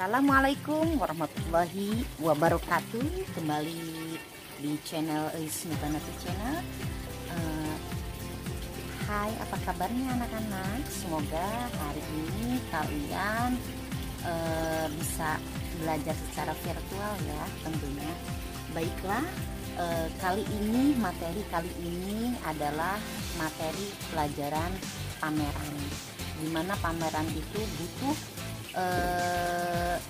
Assalamualaikum warahmatullahi wabarakatuh. Kembali di channel Isnubanati Channel. Hai, apa kabarnya anak-anak? Semoga hari ini kalian bisa belajar secara virtual ya tentunya. Baiklah, materi kali ini adalah materi pelajaran pameran, dimana pameran itu butuh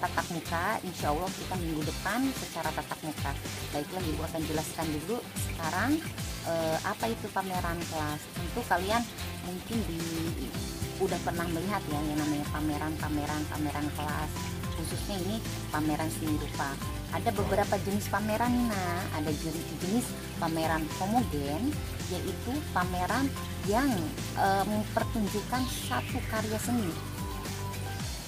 tatap muka. Insya Allah kita minggu depan secara tatap muka. Baiklah, Ibu akan jelaskan dulu sekarang apa itu pameran kelas. Tentu kalian mungkin udah pernah melihat ya yang namanya pameran kelas, khususnya ini pameran seni rupa. Ada beberapa jenis pameran. Nah, ada jenis pameran homogen, yaitu pameran yang mempertunjukkan satu karya seni.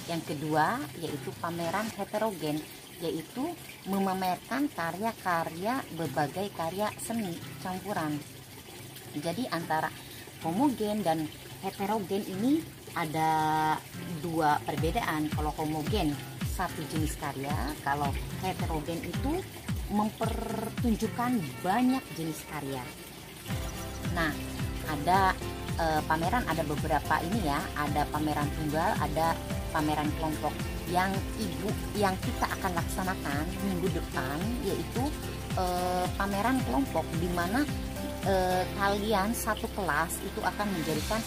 Yang kedua yaitu pameran heterogen, yaitu memamerkan karya-karya berbagai karya seni campuran. Jadi antara homogen dan heterogen ini ada dua perbedaan. Kalau homogen satu jenis karya, kalau heterogen itu mempertunjukkan banyak jenis karya. Nah, ada pameran, ada beberapa ini ya, ada pameran tunggal, ada pameran kelompok. Yang kita akan laksanakan minggu depan yaitu pameran kelompok, di mana kalian satu kelas itu akan menjadikan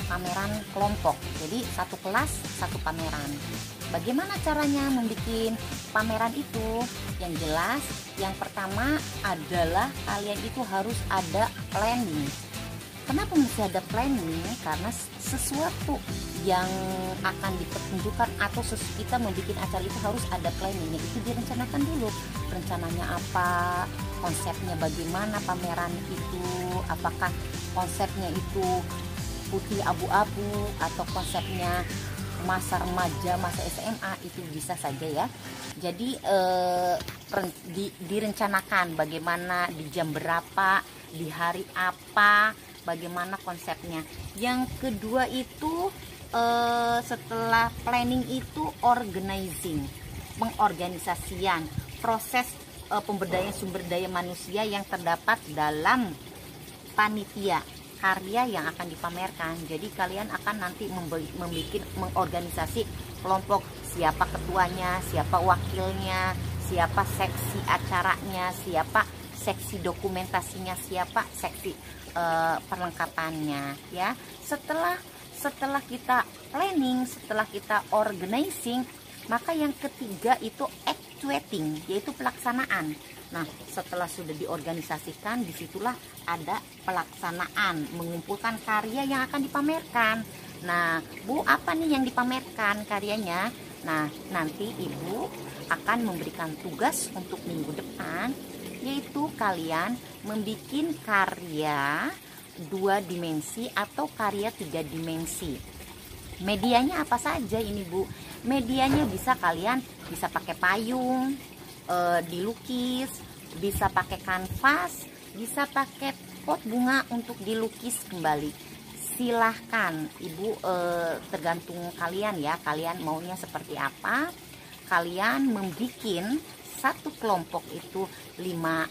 pameran kelompok. Jadi satu kelas satu pameran. Bagaimana caranya membuat pameran itu? Yang jelas, yang pertama adalah kalian itu harus ada planning. Kenapa mesti ada planning? Karena sesuatu yang akan dipertunjukkan atau kita membuat acara itu harus ada planningnya. Itu direncanakan dulu. Rencananya apa? Konsepnya bagaimana pameran itu? Apakah konsepnya itu putih abu-abu atau konsepnya masa remaja, masa SMA? Itu bisa saja ya. Jadi direncanakan bagaimana, di jam berapa, di hari apa, bagaimana konsepnya. Yang kedua itu setelah planning itu organizing, pengorganisasian, proses pemberdayaan sumber daya manusia yang terdapat dalam panitia karya yang akan dipamerkan. Jadi kalian akan nanti mengorganisasi kelompok, siapa ketuanya, siapa wakilnya, siapa seksi acaranya, siapa seksi dokumentasinya, siapa seksi perlengkapannya ya. Setelah kita planning, setelah kita organizing, maka yang ketiga itu actuating, yaitu pelaksanaan. Nah, setelah sudah diorganisasikan, disitulah ada pelaksanaan, mengumpulkan karya yang akan dipamerkan. Nah, Bu, apa nih yang dipamerkan karyanya? Nah, nanti Ibu akan memberikan tugas untuk minggu depan, yaitu kalian membuat karya 2 dimensi atau karya 3 dimensi. Medianya apa saja ini, Bu? Medianya kalian bisa pakai payung, dilukis, bisa pakai kanvas, bisa pakai pot bunga untuk dilukis kembali. Silahkan Ibu, tergantung kalian ya, kalian maunya seperti apa. Kalian membuat satu kelompok itu 5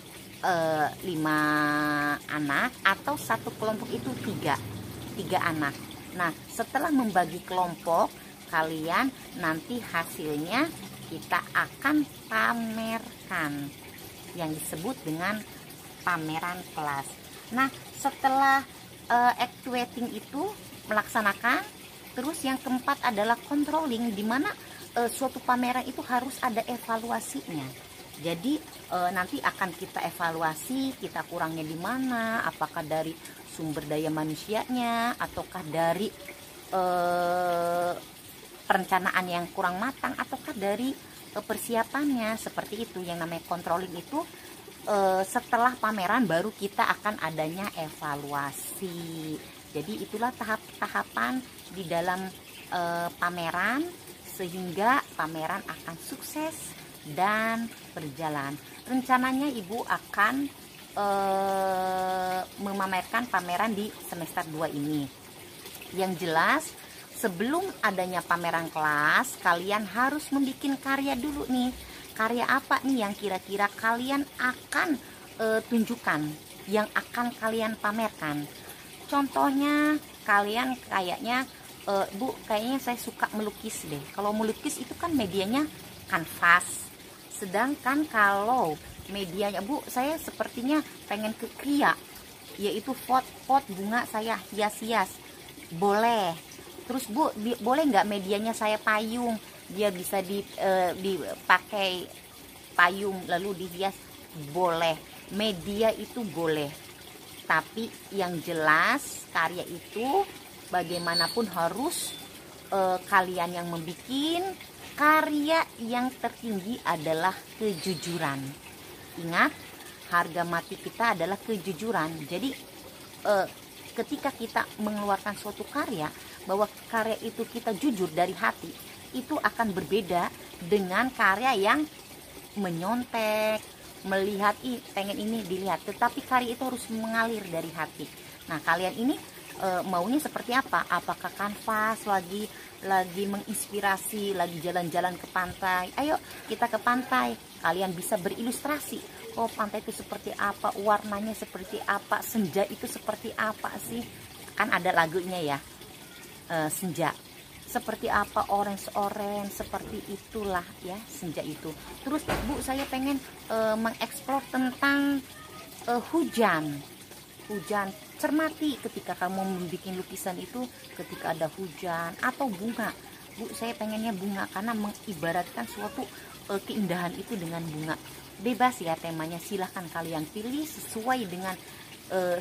anak, atau satu kelompok itu 3 anak. Nah, setelah membagi kelompok, kalian nanti hasilnya kita akan pamerkan, yang disebut dengan pameran kelas. Nah, setelah actuating itu melaksanakan, terus yang keempat adalah controlling, di mana suatu pameran itu harus ada evaluasinya. Jadi nanti akan kita evaluasi, kita kurangnya di mana, apakah dari sumber daya manusianya, ataukah dari perencanaan yang kurang matang, ataukah dari persiapannya. Seperti itu yang namanya controlling itu. Setelah pameran baru kita akan adanya evaluasi. Jadi itulah tahap-tahapan di dalam pameran, sehingga pameran akan sukses dan berjalan. Rencananya Ibu akan memamerkan pameran di semester 2 ini. Yang jelas sebelum adanya pameran kelas, kalian harus membuat karya dulu nih. Karya apa nih yang kira-kira kalian akan tunjukkan, yang akan kalian pamerkan. Contohnya kalian kayaknya Bu, kayaknya saya suka melukis deh. Kalau melukis itu kan medianya kanvas. Sedangkan kalau medianya Bu, saya sepertinya pengen ke kria, yaitu pot bunga saya hias-hias. Boleh. Terus Bu, boleh nggak medianya saya payung? Dia bisa dipakai payung lalu dihias. Boleh. Media itu boleh. Tapi yang jelas karya itu bagaimanapun harus kalian yang membuat. Karya yang tertinggi adalah kejujuran. Ingat, harga mati kita adalah kejujuran. Jadi ketika kita mengeluarkan suatu karya, bahwa karya itu kita jujur dari hati, itu akan berbeda dengan karya yang menyontek, melihat pengen ini dilihat, tetapi karya itu harus mengalir dari hati. Nah, kalian ini maunya seperti apa? Apakah kanvas lagi menginspirasi, lagi jalan-jalan ke pantai? Ayo kita ke pantai. Kalian bisa berilustrasi. Oh, pantai itu seperti apa? Warnanya seperti apa? Senja itu seperti apa sih? Kan ada lagunya ya, senja. Seperti apa? Orange, seperti itulah ya senja itu. Terus Bu, saya pengen mengeksplor tentang hujan. Cermati ketika kamu membuat lukisan itu, ketika ada hujan atau bunga. Bu, saya pengennya bunga karena mengibaratkan suatu keindahan itu dengan bunga. Bebas ya temanya, silahkan kalian pilih sesuai dengan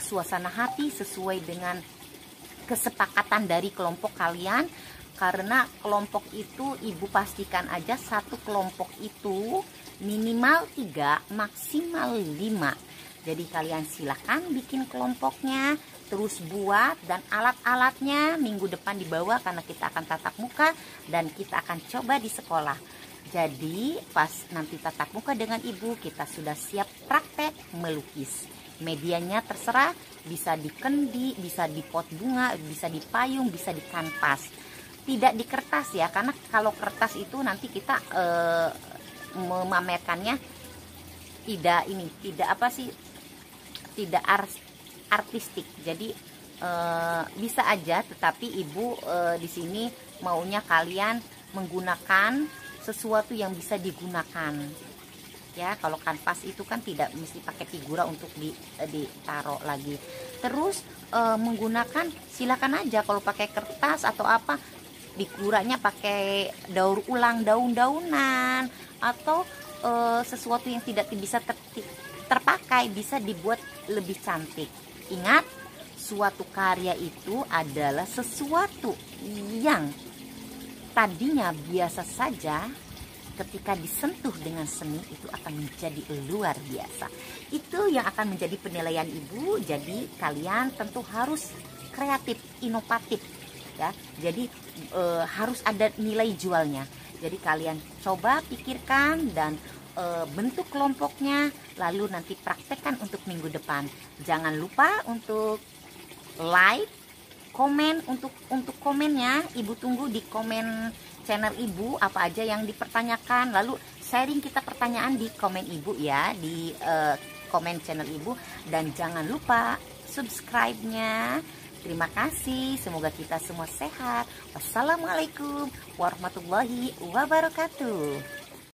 suasana hati, sesuai dengan kesepakatan dari kelompok kalian. Karena kelompok itu Ibu pastikan aja satu kelompok itu minimal 3, maksimal 5. Jadi kalian silahkan bikin kelompoknya, terus buat, dan alat-alatnya minggu depan dibawa karena kita akan tatap muka dan kita akan coba di sekolah. Jadi pas nanti tatap muka dengan Ibu, kita sudah siap praktek melukis. Medianya terserah, bisa di kendi, bisa di pot bunga, bisa di payung, bisa di kanvas. Tidak di kertas ya, karena kalau kertas itu nanti kita memamerkannya tidak artistik. Jadi bisa aja, tetapi Ibu di sini maunya kalian menggunakan sesuatu yang bisa digunakan. Ya, kalau kanvas itu kan tidak mesti pakai figura untuk ditaruh lagi. Terus menggunakan, silakan aja kalau pakai kertas atau apa, figuranya pakai daur ulang, daun-daunan atau sesuatu yang tidak bisa terpakai, bisa dibuat lebih cantik. Ingat, suatu karya itu adalah sesuatu yang tadinya biasa saja, ketika disentuh dengan seni itu akan menjadi luar biasa. Itu yang akan menjadi penilaian Ibu. Jadi kalian tentu harus kreatif, inovatif ya. Jadi harus ada nilai jualnya. Jadi kalian coba pikirkan dan bentuk kelompoknya, lalu nanti praktekkan untuk minggu depan. Jangan lupa untuk like, komen, untuk komennya Ibu tunggu di komen channel Ibu apa aja yang dipertanyakan, lalu sharing kita pertanyaan di komen Ibu ya, di komen channel Ibu, dan jangan lupa subscribe-nya. Terima kasih, semoga kita semua sehat. Wassalamualaikum warahmatullahi wabarakatuh.